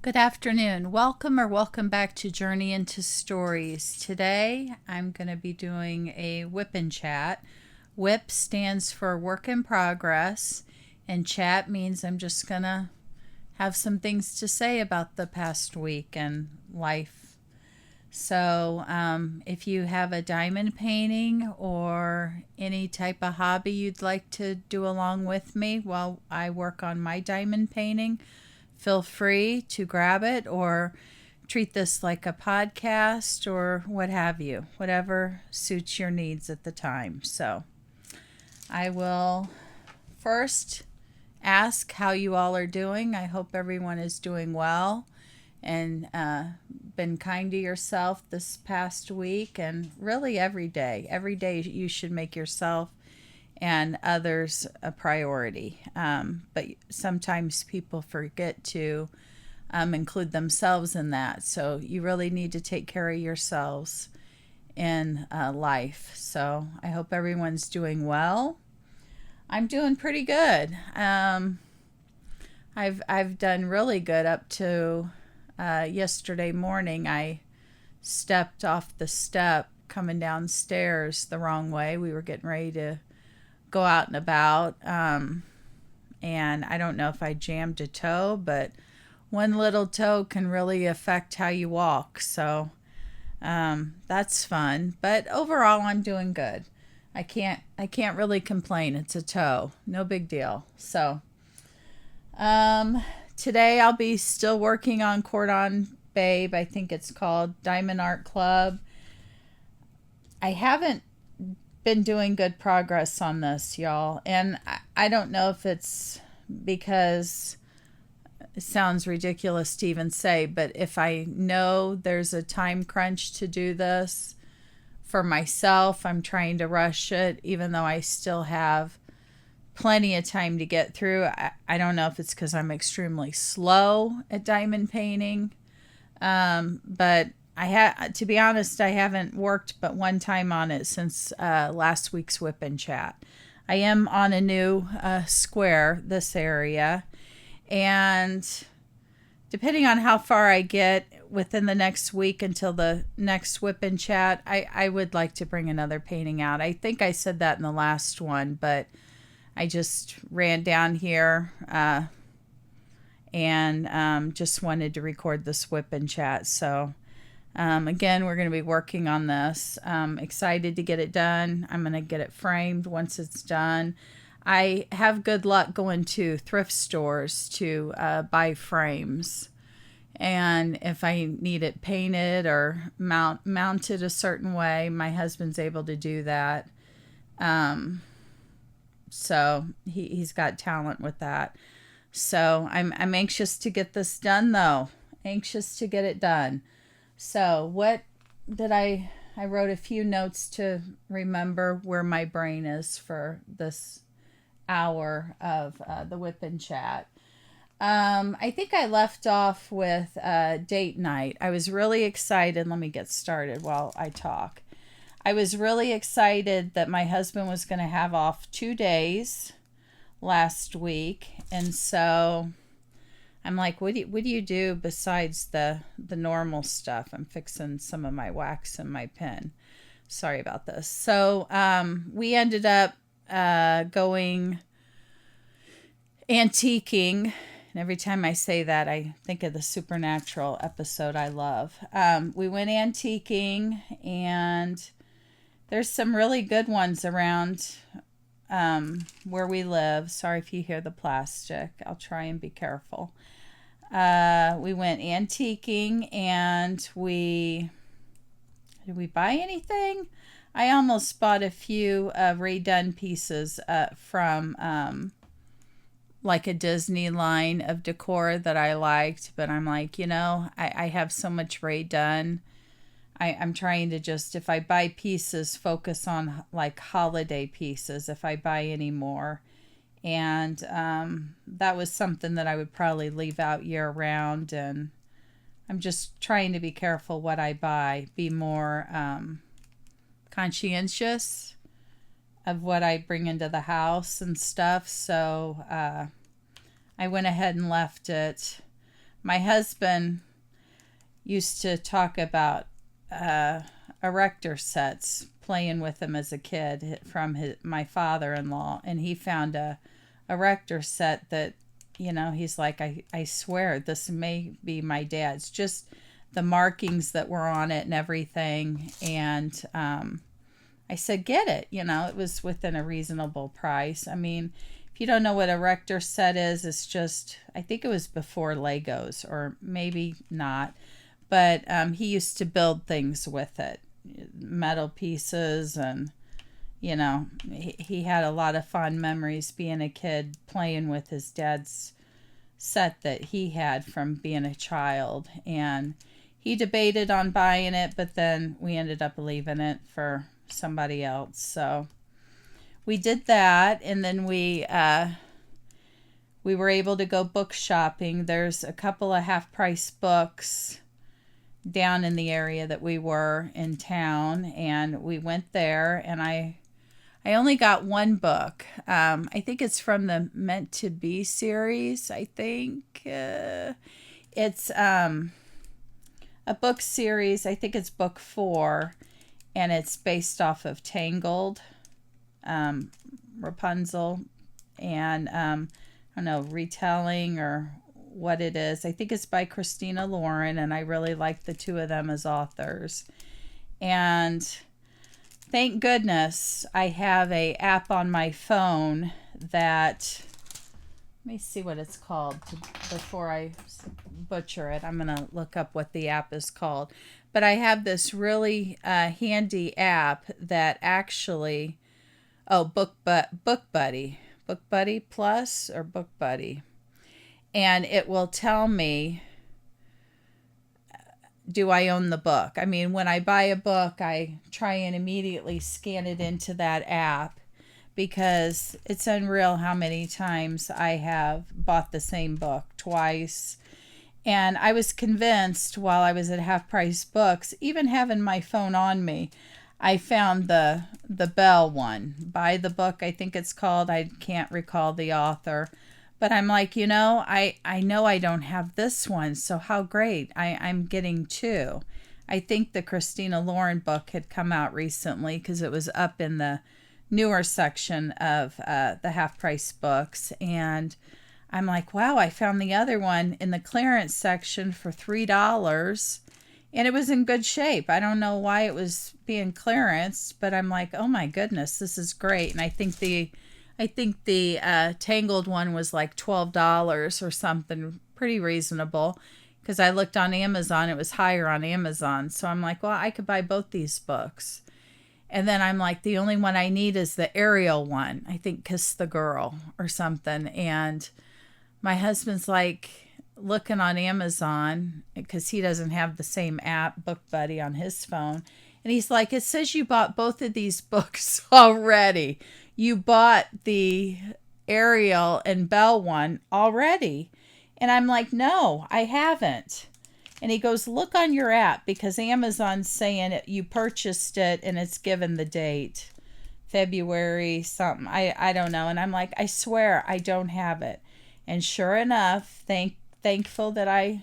Good afternoon. Welcome back to Journey into Stories. Today I'm going to be doing a Wip and Chat. Wip stands for work in progress, and chat means I'm just going to have some things to say about the past week and life. So, if you have a diamond painting or any type of hobby you'd like to do along with me while I work on my diamond painting, feel free to grab it or treat this like a podcast or what have you, whatever suits your needs at the time. So I will first ask how you all are doing. I hope everyone is doing well and been kind to yourself this past week, and really every day. Every day you should make yourself and others a priority. But sometimes people forget to include themselves in that. So you really need to take care of yourselves in life. So I hope everyone's doing well. I'm doing pretty good. I've done really good up to yesterday morning. I stepped off the step coming downstairs the wrong way. We were getting ready to go out and about, and I don't know if I jammed a toe, but one little toe can really affect how you walk. So that's fun. But overall, I'm doing good. I can't really complain. It's a toe, no big deal. So today I'll be still working on Cordon Babe. I think it's called Diamond Art Club. I haven't been doing good progress on this, y'all, and I don't know if it's because it sounds ridiculous to even say, but if I know there's a time crunch to do this for myself, I'm trying to rush it even though I still have plenty of time to get through. I don't know if it's because I'm extremely slow at diamond painting, but to be honest, I haven't worked but one time on it since last week's Wip and Chat. I am on a new square, this area, and depending on how far I get within the next week until the next Wip and Chat, I would like to bring another painting out. I think I said that in the last one, but I just ran down here and just wanted to record this Wip and Chat. So again, we're going to be working on this. Excited to get it done. I'm going to get it framed once it's done. I have good luck going to thrift stores to buy frames. And if I need it painted or mounted a certain way, my husband's able to do that. So he's got talent with that. So I'm anxious to get this done, though. Anxious to get it done. So what did I wrote a few notes to remember where my brain is for this hour of the Whip and Chat. I think I left off with date night. I was really excited. Let me get started while I talk. I was really excited that my husband was going to have off 2 days last week. And so I'm like, what do you do besides the normal stuff? I'm fixing some of my wax and my pen. Sorry about this. So we ended up going antiquing. And every time I say that, I think of the Supernatural episode I love. We went antiquing, and there's some really good ones around where we live. Sorry if you hear the plastic. I'll try and be careful. We went antiquing, and did we buy anything? I almost bought a few redone pieces from like a Disney line of decor that I liked, but I'm like, I have so much redone. I'm trying to just, if I buy pieces, focus on like holiday pieces if I buy any more. And that was something that I would probably leave out year round. And I'm just trying to be careful what I buy, be more conscientious of what I bring into the house and stuff. So I went ahead and left it my husband used to talk about erector sets, playing with them as a kid from my father-in-law, and he found a erector set that, he's like, I swear this may be my dad's, just the markings that were on it and everything. And I said, get it. It was within a reasonable price. I mean, if you don't know what a erector set is, it's just, I think it was before Legos, or maybe not. But he used to build things with it, metal pieces, and he had a lot of fond memories being a kid, playing with his dad's set that he had from being a child. And he debated on buying it, but then we ended up leaving it for somebody else. So we did that, and then we were able to go book shopping. There's a couple of half-price books down in the area that we were in town, and we went there, and I only got one book. I think it's from the Meant to Be series. I think it's a book series. I think it's book 4, and it's based off of Tangled, Rapunzel, and I don't know, retelling or what it is. I think it's by Christina Lauren, and I really like the two of them as authors. And thank goodness I have a app on my phone that, let me see what it's called before I butcher it. I'm going to look up what the app is called. But I have this really handy app that actually, Book Buddy Plus, or Book Buddy. And it will tell me, do I own the book? I mean, when I buy a book, I try and immediately scan it into that app, because it's unreal how many times I have bought the same book twice. And I was convinced while I was at Half Price Books, even having my phone on me, I found the Bell one. Buy the Book, I think it's called. I can't recall the author. But I'm like, I know I don't have this one, so how great. I'm getting 2. I think the Christina Lauren book had come out recently, because it was up in the newer section of the Half Price Books. And I'm like, wow, I found the other one in the clearance section for $3. And it was in good shape. I don't know why it was being clearanced, but I'm like, oh my goodness, this is great. And I think the Tangled one was like $12 or something, pretty reasonable, because I looked on Amazon, it was higher on Amazon. So I'm like, well, I could buy both these books. And then I'm like, the only one I need is the Ariel one, I think Kiss the Girl or something. And my husband's like looking on Amazon, because he doesn't have the same app, Book Buddy, on his phone. And he's like, it says you bought both of these books already. You bought the Ariel and Bell one already. And I'm like, no, I haven't. And he goes, look on your app, because Amazon's saying you purchased it and it's given the date, February something. I don't know. And I'm like, I swear I don't have it. And sure enough, thankful that I,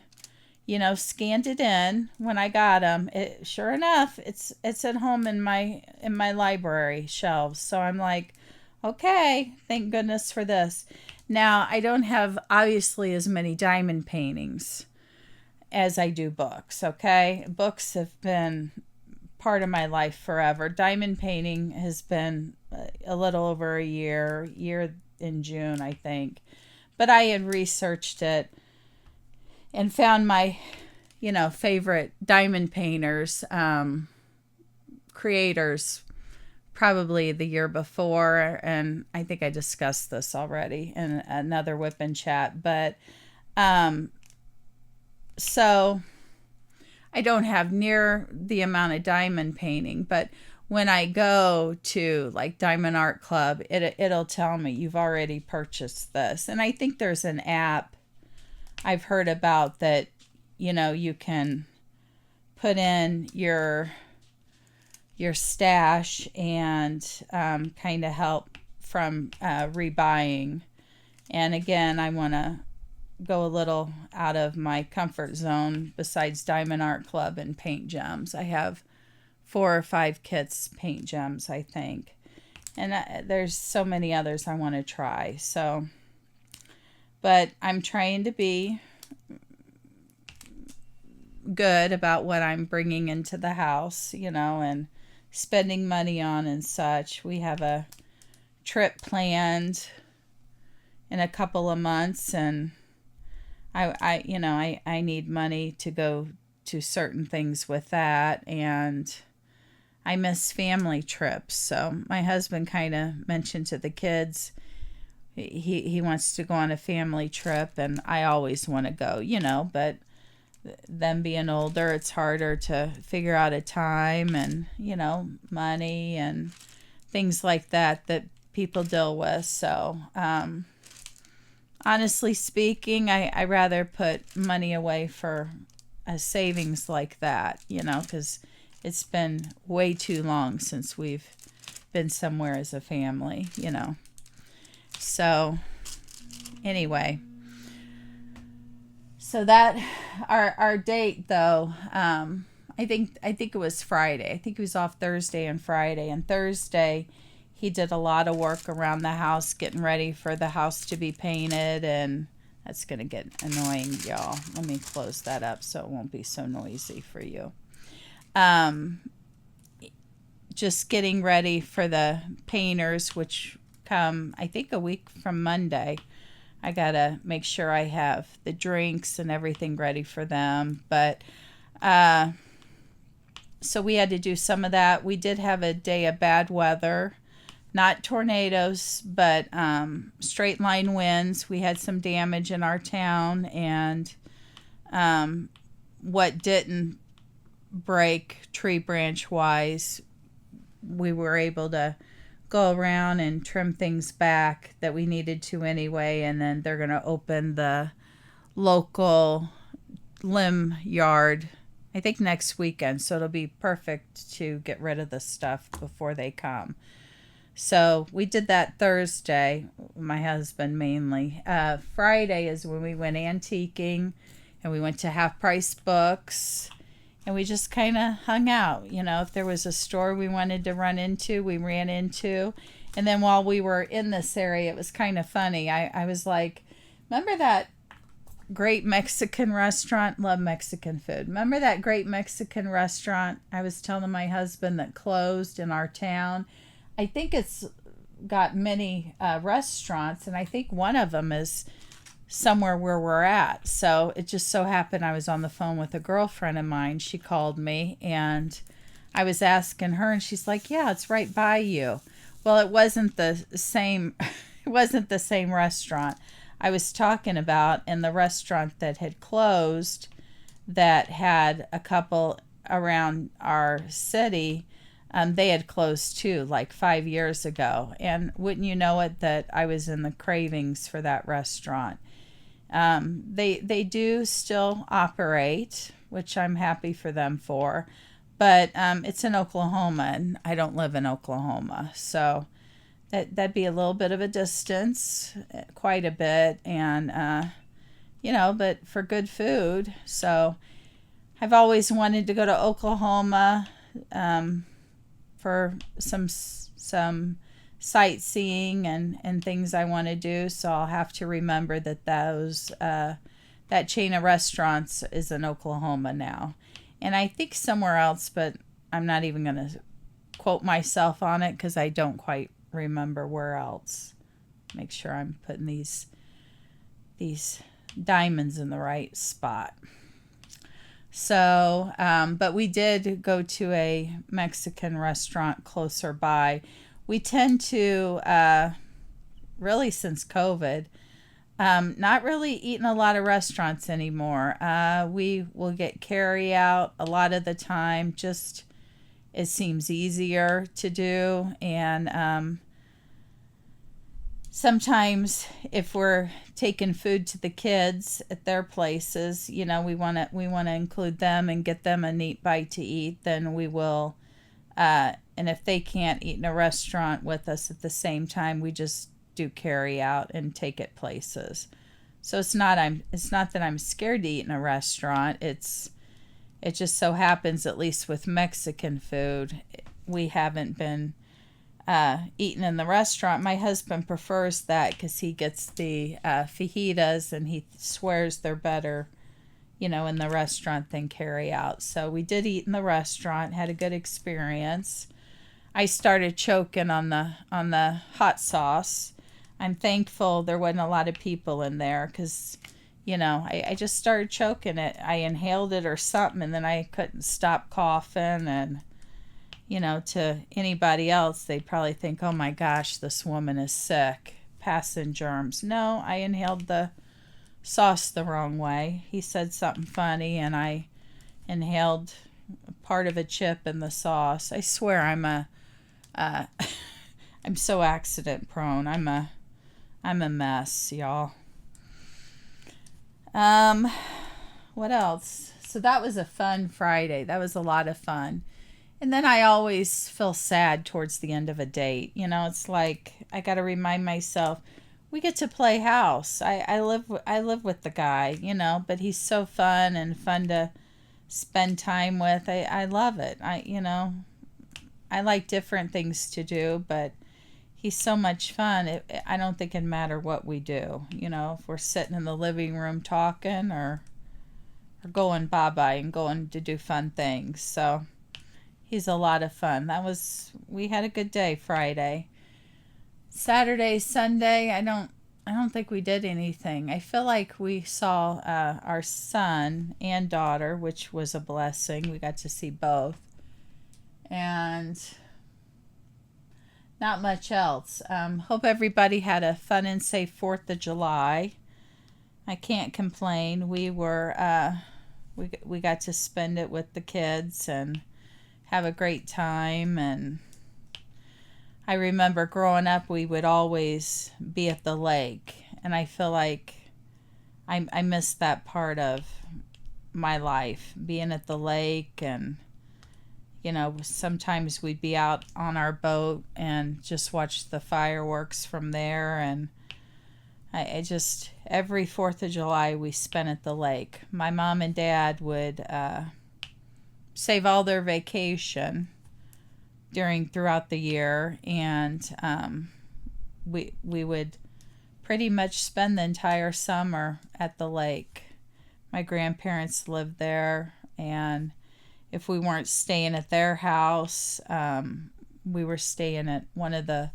scanned it in when I got them. Sure enough, it's at home in my library shelves. So I'm like, okay, thank goodness for this. Now, I don't have obviously as many diamond paintings as I do books, okay? Books have been part of my life forever. Diamond painting has been a little over a year in June, I think. But I had researched it and found my, favorite diamond painters, creators, probably the year before. And I think I discussed this already in another Wip and Chat. But so I don't have near the amount of diamond painting, but when I go to like Diamond Art Club, it'll tell me you've already purchased this. And I think there's an app I've heard about that, you can put in your stash and kind of help from rebuying. And again, I want to go a little out of my comfort zone besides Diamond Art Club and paint gems. I have 4 or 5 kits paint gems, I think. And there's so many others I want to try. So, but I'm trying to be good about what I'm bringing into the house, and spending money on and such. We have a trip planned in a couple of months, and I need money to go to certain things with that, and I miss family trips. So my husband kind of mentioned to the kids he wants to go on a family trip, and I always want to go, but them being older, it's harder to figure out a time and, money and things like that people deal with. So, honestly speaking, I rather put money away for a savings like that, because it's been way too long since we've been somewhere as a family, So, anyway. So that our date though, I think it was Friday. I think he was off Thursday and Friday. And Thursday, he did a lot of work around the house, getting ready for the house to be painted, and that's gonna get annoying, y'all. Let me close that up so it won't be so noisy for you. Just getting ready for the painters, which come I think a week from Monday. I gotta make sure I have the drinks and everything ready for them. But so we had to do some of that. We did have a day of bad weather, not tornadoes, but straight line winds. We had some damage in our town, and what didn't break tree branch wise, we were able to go around and trim things back that we needed to anyway, and then they're going to open the local limb yard I think next weekend, so it'll be perfect to get rid of the stuff before they come. So we did that Thursday, my husband mainly. Friday is when we went antiquing, and we went to Half Price Books, and we just kind of hung out. If there was a store we wanted to run into, we ran into. And then while we were in this area, it was kind of funny. I was like, remember that great Mexican restaurant? Love Mexican food. Remember that great Mexican restaurant I was telling my husband that closed in our town? I think it's got many restaurants, and I think one of them is somewhere where we're at. So it just so happened I was on the phone with a girlfriend of mine. She called me, and I was asking her, and she's like, yeah, it's right by you. Well, it wasn't the same it wasn't the same restaurant I was talking about. And the restaurant that had closed, that had a couple around our city, they had closed too, like 5 years ago. And wouldn't you know it, that I was in the cravings for that restaurant. They do still operate, which I'm happy for them for, but it's in Oklahoma, and I don't live in Oklahoma, so that'd be a little bit of a distance, quite a bit, and but for good food. So I've always wanted to go to Oklahoma for some sightseeing and things I want to do. So I'll have to remember that that chain of restaurants is in Oklahoma now, and I think somewhere else, but I'm not even going to quote myself on it because I don't quite remember where else. Make sure I'm putting these diamonds in the right spot. So, but we did go to a Mexican restaurant closer by. We tend to, really since COVID, not really eating a lot of restaurants anymore. We will get carry out a lot of the time. Just, it seems easier to do. And sometimes if we're taking food to the kids at their places, we want to include them and get them a neat bite to eat, then we will. And if they can't eat in a restaurant with us at the same time, we just do carry out and take it places. So it's not that I'm scared to eat in a restaurant. It just so happens, at least with Mexican food, we haven't been eating in the restaurant. My husband prefers that because he gets the fajitas, and he swears they're better, in the restaurant than carry out. So we did eat in the restaurant, had a good experience. I started choking on the hot sauce. I'm thankful there wasn't a lot of people in there because, I just started choking it. I inhaled it or something, and then I couldn't stop coughing. And, to anybody else, they'd probably think, oh my gosh, this woman is sick, passing germs. No, I inhaled the sauce the wrong way. He said something funny, and I inhaled part of a chip in the sauce. I swear uh, I'm so accident prone. I'm a mess, y'all. Um, what else? So that was a fun Friday. That was a lot of fun. And then I always feel sad towards the end of a date. It's like I got to remind myself we get to play house. I live with the guy, but he's so fun to spend time with. I love it. I like different things to do, but he's so much fun. I don't think it matter what we do. If we're sitting in the living room talking or going bye-bye and going to do fun things. So he's a lot of fun. We had a good day Friday. Saturday, Sunday, I don't think we did anything. I feel like we saw our son and daughter, which was a blessing. We got to see both. And not much else. Hope everybody had a fun and safe 4th of July. I can't complain. We got to spend it with the kids and have a great time. And I remember growing up, we would always be at the lake, and I feel like I missed that part of my life, being at the lake. And sometimes we'd be out on our boat and just watch the fireworks from there. And I just, every 4th of July we spent at the lake. My mom and dad would save all their vacation throughout the year, and we would pretty much spend the entire summer at the lake. My grandparents lived there, and if we weren't staying at their house, we were staying at one of the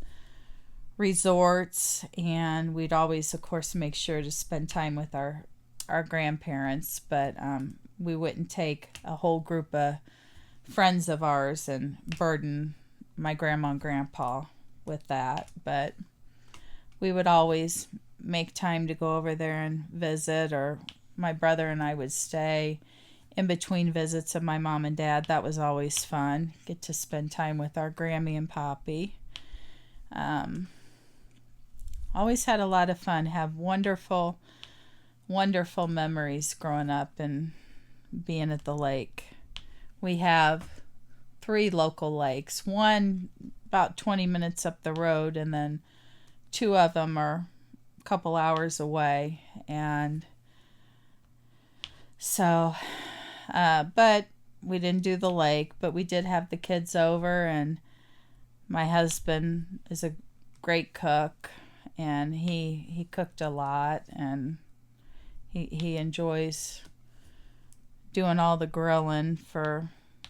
resorts, and we'd always, of course, make sure to spend time with our grandparents. But we wouldn't take a whole group of friends of ours and burden my grandma and grandpa with that. But we would always make time to go over there and visit, or my brother and I would stay in between visits of my mom and dad. That was always fun. Get to spend time with our Grammy and Poppy. Always had a lot of fun. Have wonderful, wonderful memories growing up and being at the lake. We have 3 local lakes. One about 20 minutes up the road, and then 2 of them are a couple hours away. And so, but we didn't do the lake, but we did have the kids over, and my husband is a great cook, and he cooked a lot, and he enjoys doing all the grilling for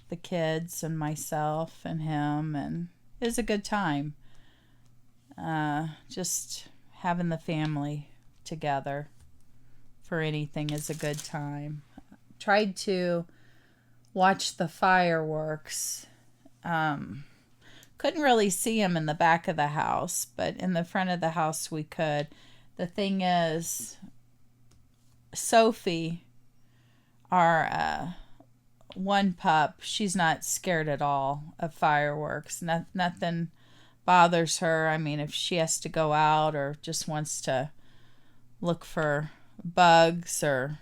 the kids and myself and him, and it was a good time. Just having the family together for anything is a good time. Tried to watch the fireworks. Couldn't really see them in the back of the house, but in the front of the house we could. The thing is, Sophie, our one pup, she's not scared at all of fireworks. Nothing bothers her. I mean, if she has to go out or just wants to look for bugs, or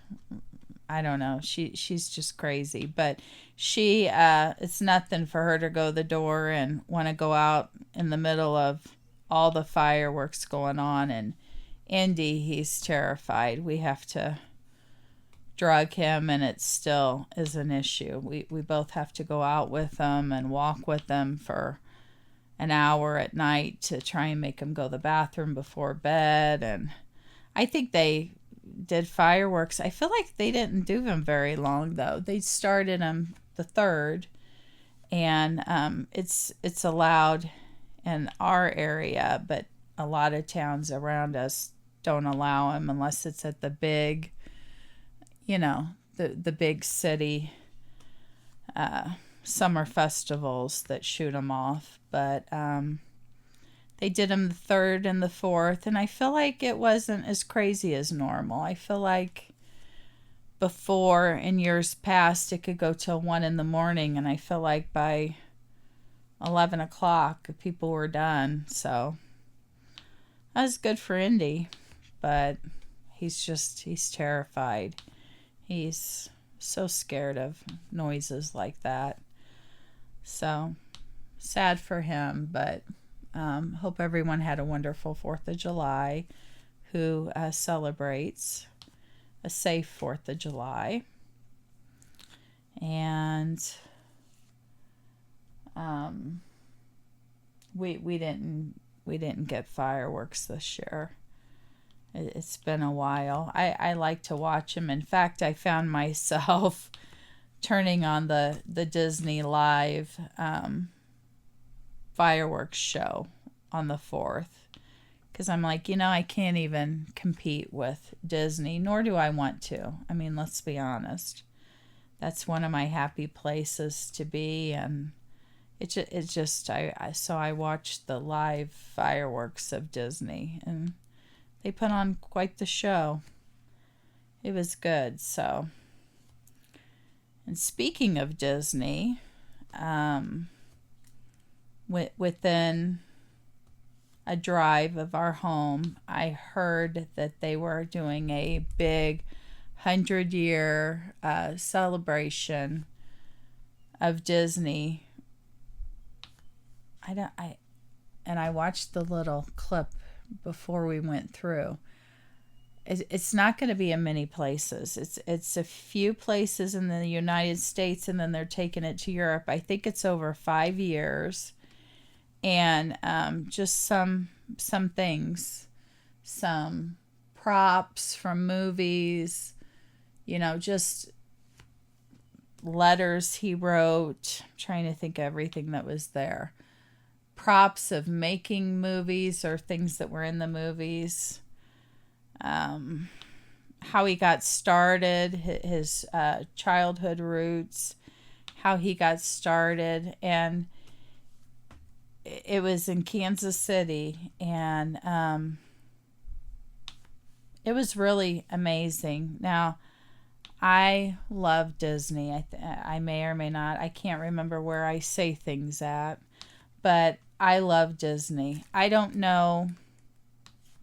I don't know, she's just crazy. But she it's nothing for her to go to the door and want to go out in the middle of all the fireworks going on and Indy, he's terrified. We have to drug him, and it still is an issue. We both have to go out with him and walk with him for an hour at night to try and make him go to the bathroom before bed. And I think they did fireworks. I feel like they didn't do them very long, though. They started them the 3rd, and it's allowed in our area, but a lot of towns around us don't allow them unless it's at the big, the big city summer festivals that shoot them off. But they did them the 3rd and the 4th, and I feel like it wasn't as crazy as normal. I feel like before, in years past, it could go till 1 in the morning, and I feel like by 11 o'clock people were done. So that was good for Indy, but he's terrified. He's so scared of noises like that. So sad for him, but hope everyone had a wonderful 4th of July who celebrates a safe 4th of July. And we didn't get fireworks this year. It's been a while. I like to watch them. In fact, I found myself turning on the Disney Live fireworks show on the 4th, because I'm like, I can't even compete with Disney, nor do I want to. I mean, let's be honest. That's one of my happy places to be, and so I watched the live fireworks of Disney, and they put on quite the show. It was good. So, and speaking of Disney, within a drive of our home, I heard that they were doing a big 100-year celebration of Disney. I watched the little clip before we went through. It's not going to be in many places. It's a few places in the United States, and then they're taking it to Europe. I think it's over 5 years, and just some things, some props from movies, just letters he wrote. I'm trying to think of everything that was there. Props of making movies or things that were in the movies. How he got started, his childhood roots, how he got started. And it was in Kansas City, and it was really amazing. Now, I love Disney. I may or may not. I can't remember where I say things at, but I love Disney. I don't know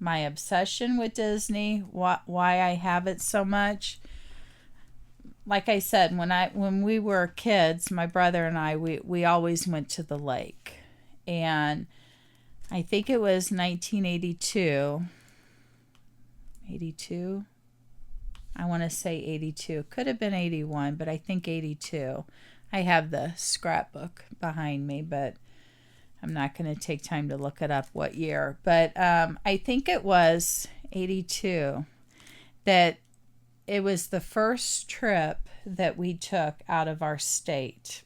my obsession with Disney, why I have it so much. Like I said, when we were kids, my brother and I, we always went to the lake. And I think it was 1982. 82? I want to say 82. Could have been 81, but I think 82. I have the scrapbook behind me, but I'm not going to take time to look it up what year. But I think it was 82 that it was the first trip that we took out of our state.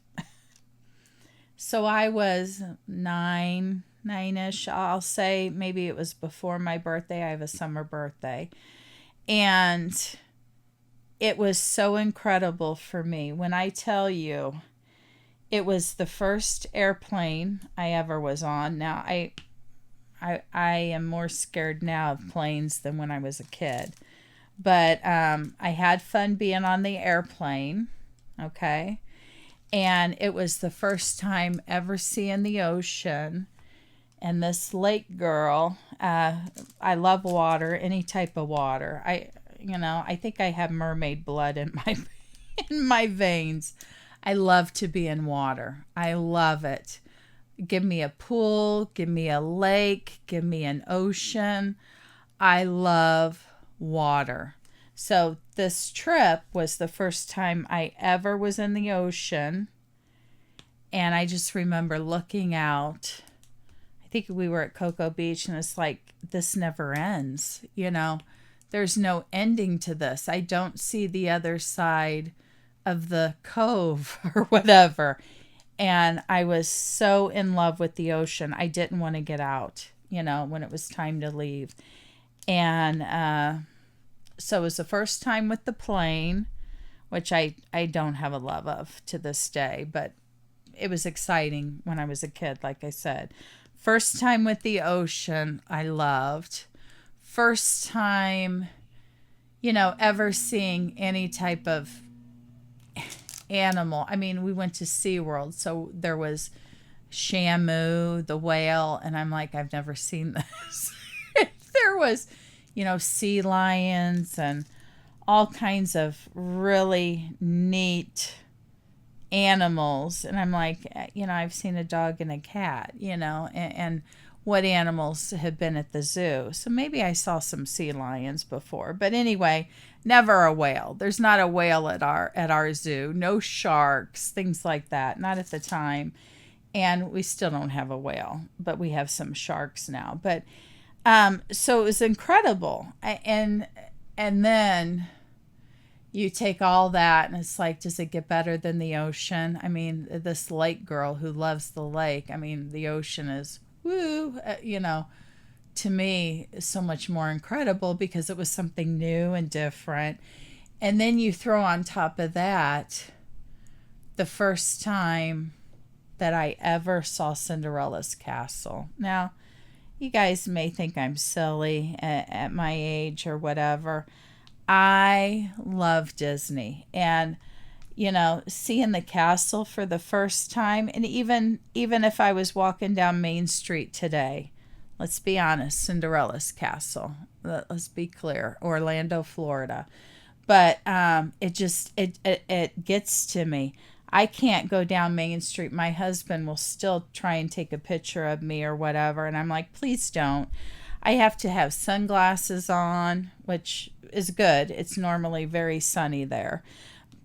So I was nine-ish. I'll say maybe it was before my birthday. I have a summer birthday. And it was so incredible for me. When I tell you, it was the first airplane I ever was on. Now, I am more scared now of planes than when I was a kid. But I had fun being on the airplane, okay? And it was the first time ever seeing the ocean. And this lake girl, I love water, any type of water. I think I have mermaid blood in my veins. I love to be in water. I love it. Give me a pool, give me a lake, give me an ocean. I love water. So this trip was the first time I ever was in the ocean. And I just remember looking out. I think we were at Cocoa Beach, and it's like, this never ends. There's no ending to this. I don't see the other side of the cove or whatever. And I was so in love with the ocean. I didn't want to get out, when it was time to leave. And so it was the first time with the plane, which I don't have a love of to this day, but it was exciting when I was a kid, like I said. First time with the ocean, I loved. First time, ever seeing any type of animal. I mean, we went to SeaWorld, so there was Shamu, the whale, and I'm like, I've never seen this. There was, sea lions and all kinds of really neat animals. And I'm like, I've seen a dog and a cat, and what animals have been at the zoo. So maybe I saw some sea lions before. But anyway, never a whale. There's not a whale at our zoo. No sharks, things like that. Not at the time. And we still don't have a whale, but we have some sharks now. But so it was incredible. And then you take all that and it's like, does it get better than the ocean? I mean, this lake girl who loves the lake. I mean, the ocean is, woo, to me, so much more incredible because it was something new and different. And then you throw on top of that the first time that I ever saw Cinderella's castle. Now, you guys may think I'm silly at my age or whatever. I love Disney, and seeing the castle for the first time, and even if I was walking down Main Street today, let's be honest, Cinderella's castle. Let's be clear, Orlando, Florida. But it gets to me. I can't go down Main Street. My husband will still try and take a picture of me or whatever, and I'm like, please don't. I have to have sunglasses on, which is good. It's normally very sunny there.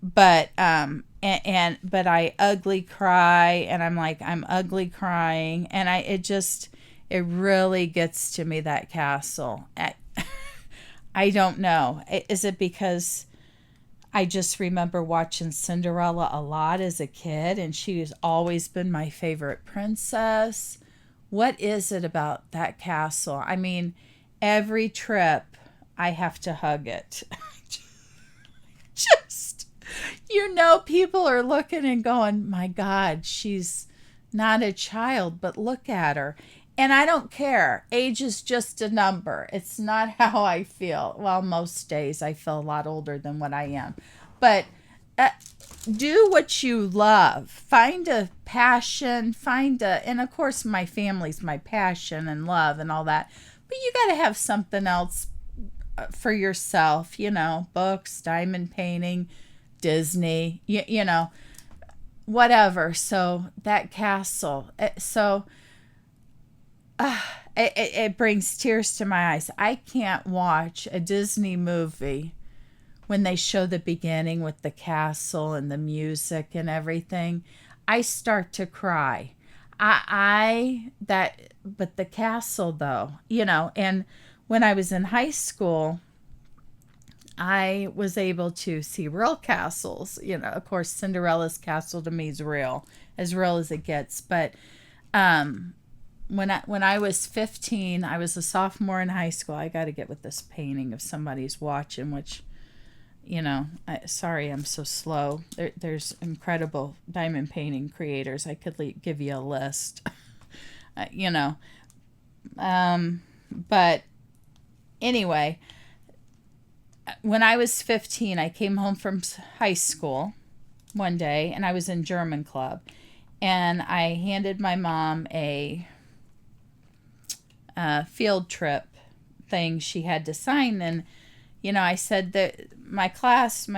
But but I ugly cry, and I'm like, I'm ugly crying, and it really gets to me, that castle. I don't know. Is it because I just remember watching Cinderella a lot as a kid, and she has always been my favorite princess? What is it about that castle? I mean, every trip I have to hug it. Just, people are looking and going, my God, she's not a child, but look at her. And I don't care. Age is just a number. It's not how I feel. Well, most days I feel a lot older than what I am. But do what you love. Find a passion. And of course, my family's my passion and love and all that. But you got to have something else for yourself. Books, diamond painting, Disney, whatever. So that castle. It brings tears to my eyes. I can't watch a Disney movie when they show the beginning with the castle and the music and everything. I start to cry. But the castle though, and when I was in high school, I was able to see real castles. Of course, Cinderella's castle to me is real as it gets. But when I was 15, I was a sophomore in high school. I got to get with this painting of somebody's watching, which, sorry, I'm so slow. There's incredible diamond painting creators. I could give you a list, But anyway, when I was 15, I came home from high school one day, and I was in German club, and I handed my mom a field trip thing she had to sign. And I said that my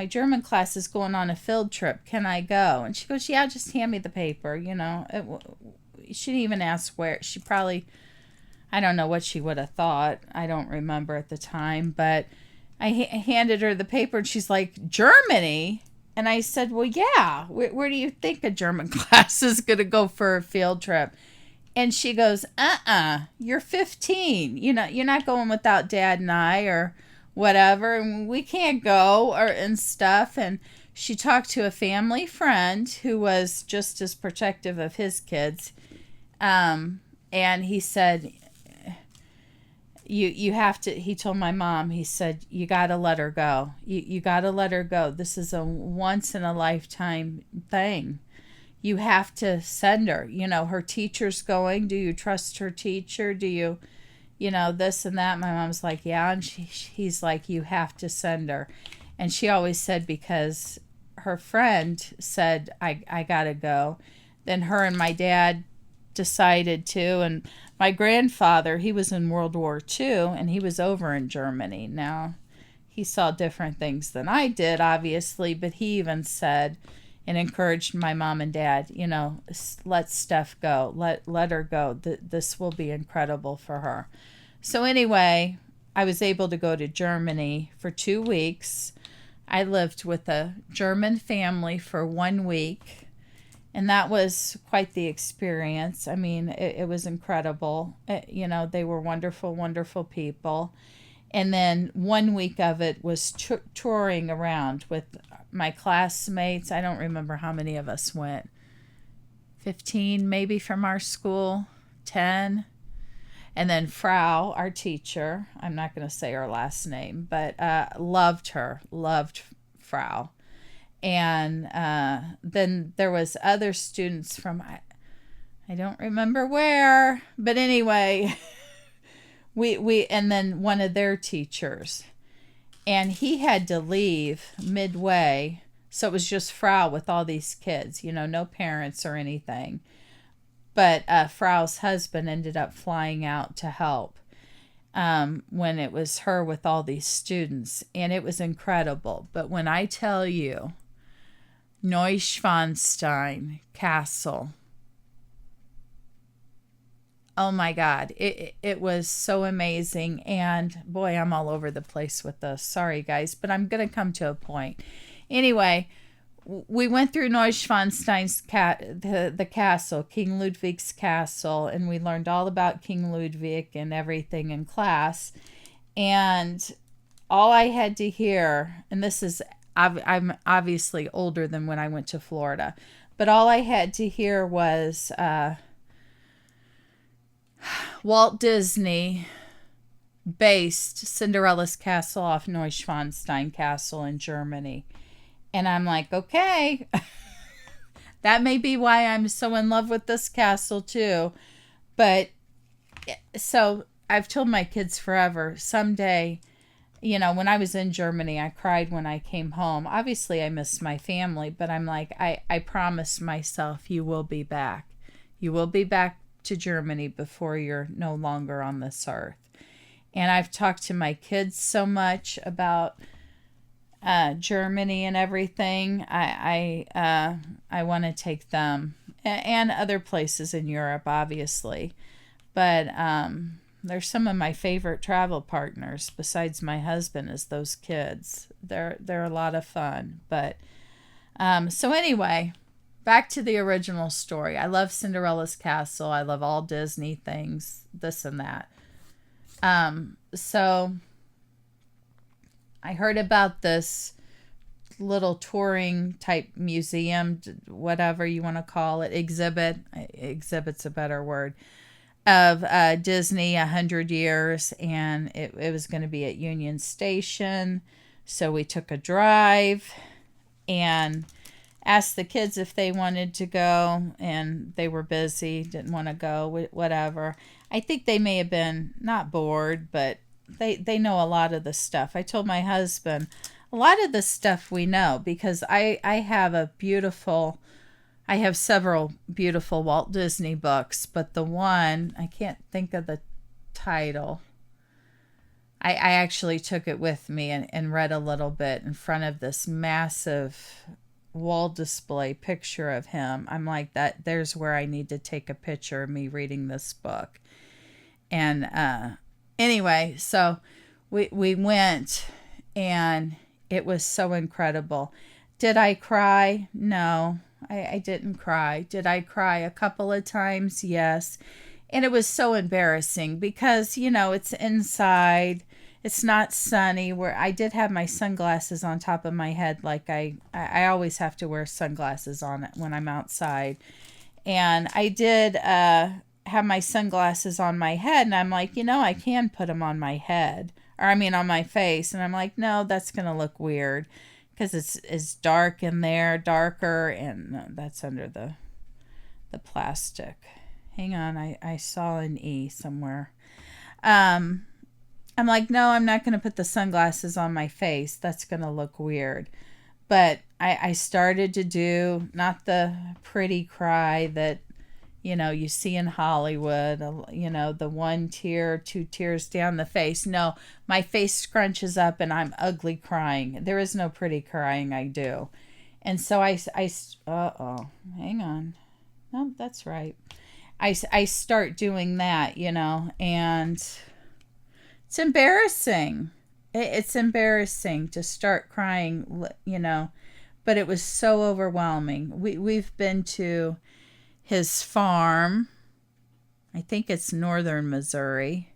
German class is going on a field trip, can I go? And she goes, yeah, just hand me the paper. She didn't even ask where. She probably, I don't know what she would have thought. I don't remember at the time, but I handed her the paper and she's like, Germany? And I said, well, yeah. Where do you think a German class is going to go for a field trip? And she goes, you're 15. You know, you're not going without Dad and I or whatever. And we can't go or and stuff. And she talked to a family friend who was just as protective of his kids. And he said, you have to, he told my mom, he said, you got to let her go. You got to let her go. This is a once in a lifetime thing. You have to send her. You know, her teacher's going. Do you trust her teacher? Do you, this and that? My mom's like, yeah. And he's like, you have to send her. And she always said, because her friend said, I got to go. Then her and my dad decided to. And my grandfather, he was in World War II, and he was over in Germany. Now, he saw different things than I did, obviously, but he even said and encouraged my mom and dad, let Steph go. Let her go. This will be incredible for her. So anyway, I was able to go to Germany for 2 weeks. I lived with a German family for 1 week, and that was quite the experience. I mean, it was incredible. They were wonderful, wonderful people. And then 1 week of it was touring around with my classmates. I don't remember how many of us went. 15 maybe from our school, 10. And then Frau, our teacher, I'm not going to say her last name, but loved Frau. And then there was other students from, I don't remember where, but anyway, and then one of their teachers. And he had to leave midway, so it was just Frau with all these kids, no parents or anything. But Frau's husband ended up flying out to help when it was her with all these students. And it was incredible. But when I tell you, Neuschwanstein Castle, oh my God, it was so amazing. And boy, I'm all over the place with this. Sorry, guys, but I'm going to come to a point. Anyway, we went through Neuschwanstein's the castle, King Ludwig's castle, and we learned all about King Ludwig and everything in class. And all I had to hear, and this is, I'm obviously older than when I went to Florida, but all I had to hear was Walt Disney based Cinderella's castle off Neuschwanstein Castle in Germany. And I'm like, okay, that may be why I'm so in love with this castle too. But so I've told my kids forever, someday, when I was in Germany, I cried when I came home. Obviously, I missed my family, but I'm like, I promised myself, you will be back. You will be back to Germany before you're no longer on this earth. And I've talked to my kids so much about Germany and everything. I want to take them and other places in Europe, obviously. But they're some of my favorite travel partners besides my husband is those kids. They're a lot of fun. But so anyway, back to the original story. I love Cinderella's castle. I love all Disney things, this and that. So I heard about this little touring type museum, whatever you want to call it, exhibit's a better word, of Disney 100 years, and it was going to be at Union Station. So we took a drive and asked the kids if they wanted to go, and they were busy, didn't want to go, whatever. I think they may have been not bored, but they know a lot of the stuff. I told my husband, a lot of the stuff we know, because I have several beautiful Walt Disney books, but the one, I can't think of the title. I actually took it with me and read a little bit in front of this massive wall display picture of him. I'm like, there's where I need to take a picture of me reading this book. And anyway, so we went, and it was so incredible. Did I cry? No, I didn't cry. Did I cry a couple of times? Yes. And it was so embarrassing because, it's inside. It's not sunny. Where I did have my sunglasses on top of my head, like I always have to wear sunglasses on it when I'm outside. And I did have my sunglasses on my head, and I'm like, I can put them on my head, or I mean on my face. And I'm like, no, that's gonna look weird because it's dark in there, darker, and no, that's under the plastic. Hang on, I saw an E somewhere. I'm like, no, I'm not gonna put the sunglasses on my face. That's gonna look weird. But I started to do not the pretty cry that you see in Hollywood, the one tear, two tears down the face. No, my face scrunches up and I'm ugly crying. There is no pretty crying I do. And so hang on. No, that's right. I start doing that, and it's embarrassing. It's embarrassing to start crying, but it was so overwhelming. We've been to his farm. I think it's northern Missouri,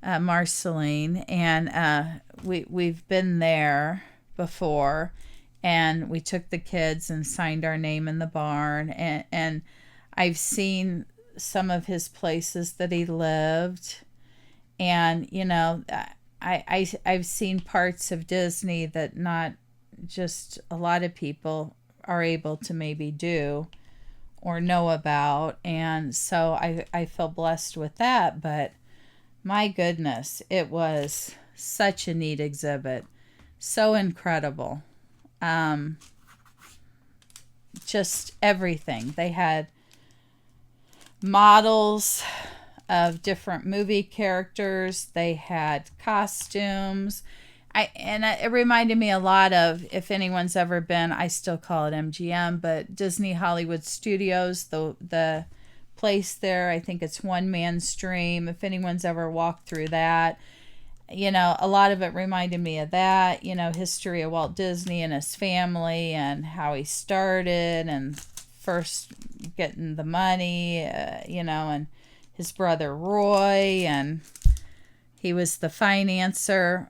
Marceline, and we've been there before, and we took the kids and signed our name in the barn, and I've seen some of his places that he lived, and I've seen parts of Disney that not just a lot of people are able to maybe do or know about. And so I feel blessed with that. But my goodness, it was such a neat exhibit. So incredible. Just everything. They had models of different movie characters. They had costumes. It reminded me a lot of, if anyone's ever been, I still call it MGM, but Disney Hollywood Studios, the place there. I think it's One Man Stream. If anyone's ever walked through that, a lot of it reminded me of that. History of Walt Disney and his family and how he started and first getting the money, and his brother Roy, and he was the financer,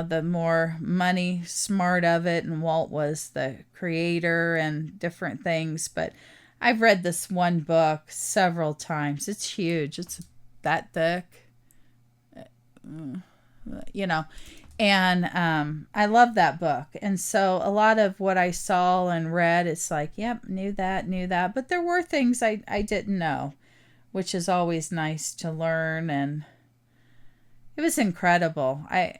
the more money smart of it, and Walt was the creator and different things. But I've read this one book several times. It's huge. It's that thick, and I love that book. And so a lot of what I saw and read, it's like, yep, knew that. But there were things I didn't know, which is always nice to learn. And it was incredible. I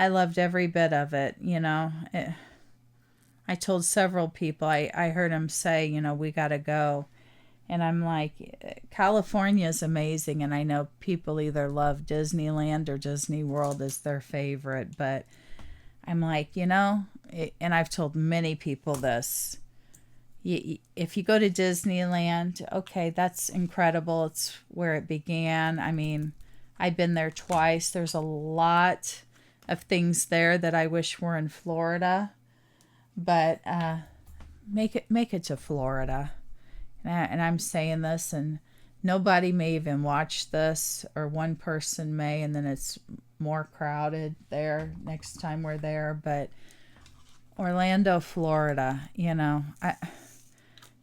loved every bit of it, I told several people, I heard him say, we got to go. And I'm like, California is amazing. And I know people either love Disneyland or Disney World is their favorite. But I'm like, and I've told many people this. If you go to Disneyland, okay, that's incredible. It's where it began. I mean, I've been there twice. There's a lot of things there that I wish were in Florida, but make it to Florida. And I'm saying this, and nobody may even watch this, or one person may, and then it's more crowded there next time we're there. But Orlando, Florida,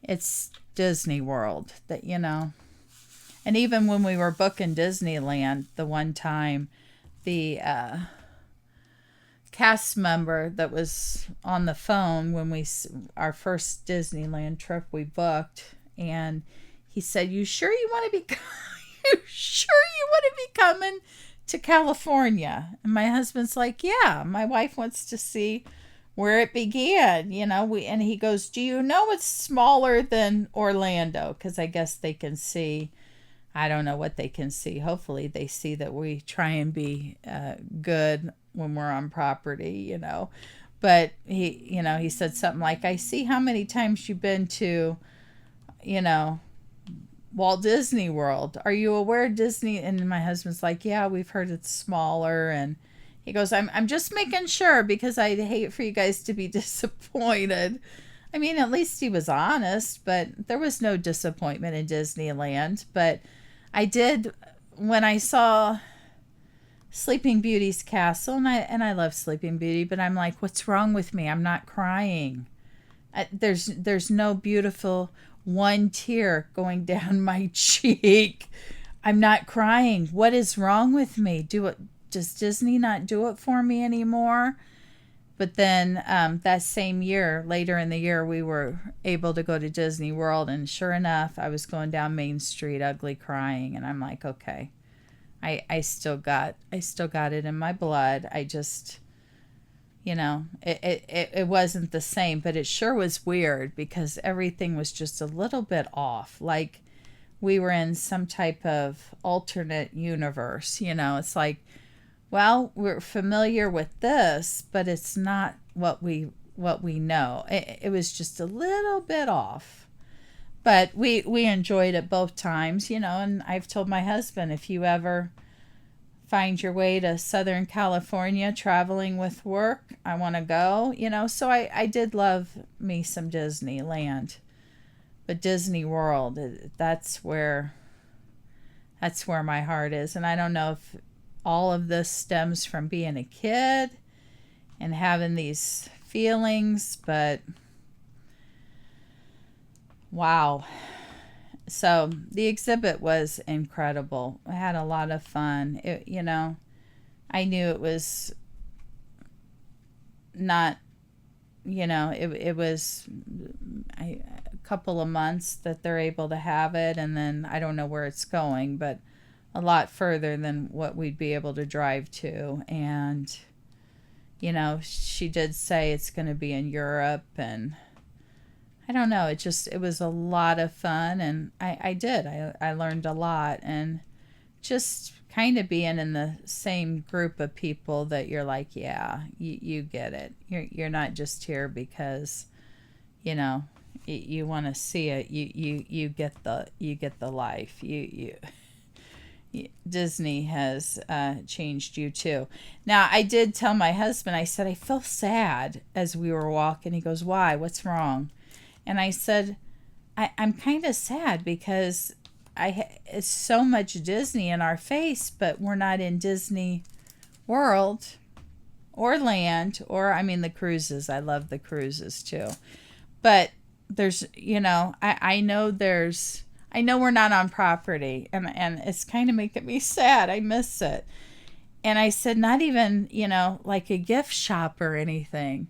it's Disney World that, And even when we were booking Disneyland the one time, the cast member that was on the phone when our first Disneyland trip we booked, and he said, "You sure you want to be? You sure you want to be coming to California?" And my husband's like, "Yeah, my wife wants to see where it began." And he goes, "Do you know it's smaller than Orlando?" Because I guess they can see. I don't know what they can see. Hopefully they see that we try and be good when we're on property, But he said something like, "I see how many times you've been to, Walt Disney World. Are you aware of Disney? And my husband's like, yeah, we've heard it's smaller. And he goes, I'm just making sure because I'd hate for you guys to be disappointed. I mean, at least he was honest, but there was no disappointment in Disneyland. But I did, when I saw Sleeping Beauty's castle, and I love Sleeping Beauty, but I'm like, what's wrong with me? I'm not crying. There's no beautiful one tear going down my cheek. I'm not crying. What is wrong with me? Does Disney not do it for me anymore? But then that same year, later in the year, we were able to go to Disney World, and sure enough, I was going down Main Street, ugly crying, and I'm like, okay, I still got it in my blood. I just, it wasn't the same, but it sure was weird because everything was just a little bit off, like we were in some type of alternate universe. It's like, well, we're familiar with this, but it's not what we know. It was just a little bit off. But we enjoyed it both times, and I've told my husband, if you ever find your way to Southern California traveling with work, I want to go, So I did love me some Disneyland. But Disney World, that's where my heart is. And I don't know if all of this stems from being a kid and having these feelings, but wow. So the exhibit was incredible. I had a lot of fun. I knew it was not, it was a couple of months that they're able to have it, and then I don't know where it's going, but a lot further than what we'd be able to drive to. And she did say it's going to be in Europe, and I don't know, it was a lot of fun, and I learned a lot, and just kind of being in the same group of people that you're like, yeah, you get it. You're not just here because you want to see it. You get the life. Disney has changed you too. Now, I did tell my husband, I said, I feel sad as we were walking. He goes, why? What's wrong? And I said, I'm kind of sad because it's so much Disney in our face, but we're not in Disney World or Land, or the cruises. I love the cruises too. But there's, I know we're not on property, and it's kind of making me sad. I miss it. And I said, not even, like a gift shop or anything.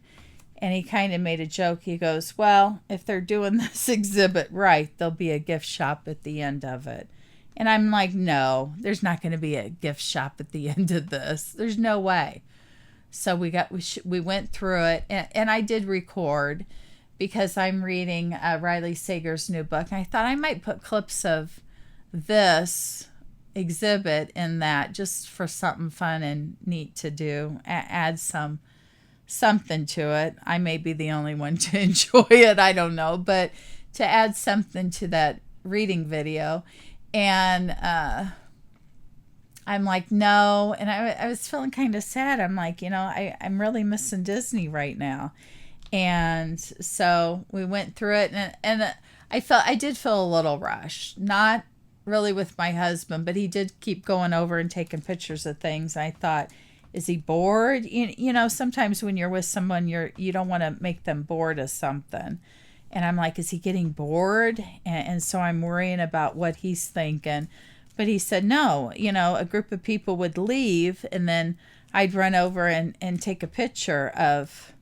And he kind of made a joke. He goes, well, if they're doing this exhibit right, there'll be a gift shop at the end of it. And I'm like, no, there's not going to be a gift shop at the end of this. There's no way. So we went through it, and I did record because I'm reading Riley Sager's new book. And I thought I might put clips of this exhibit in that just for something fun and neat to do, add something to it. I may be the only one to enjoy it, I don't know, but to add something to that reading video. And I'm like, no. And I was feeling kind of sad. I'm like, I'm really missing Disney right now. And so we went through it, and I did feel a little rushed, not really with my husband, but he did keep going over and taking pictures of things. I thought, is he bored? Sometimes when you're with someone, you don't want to make them bored of something. And I'm like, is he getting bored? And so I'm worrying about what he's thinking. But he said, no, a group of people would leave, and then I'd run over and take a picture of,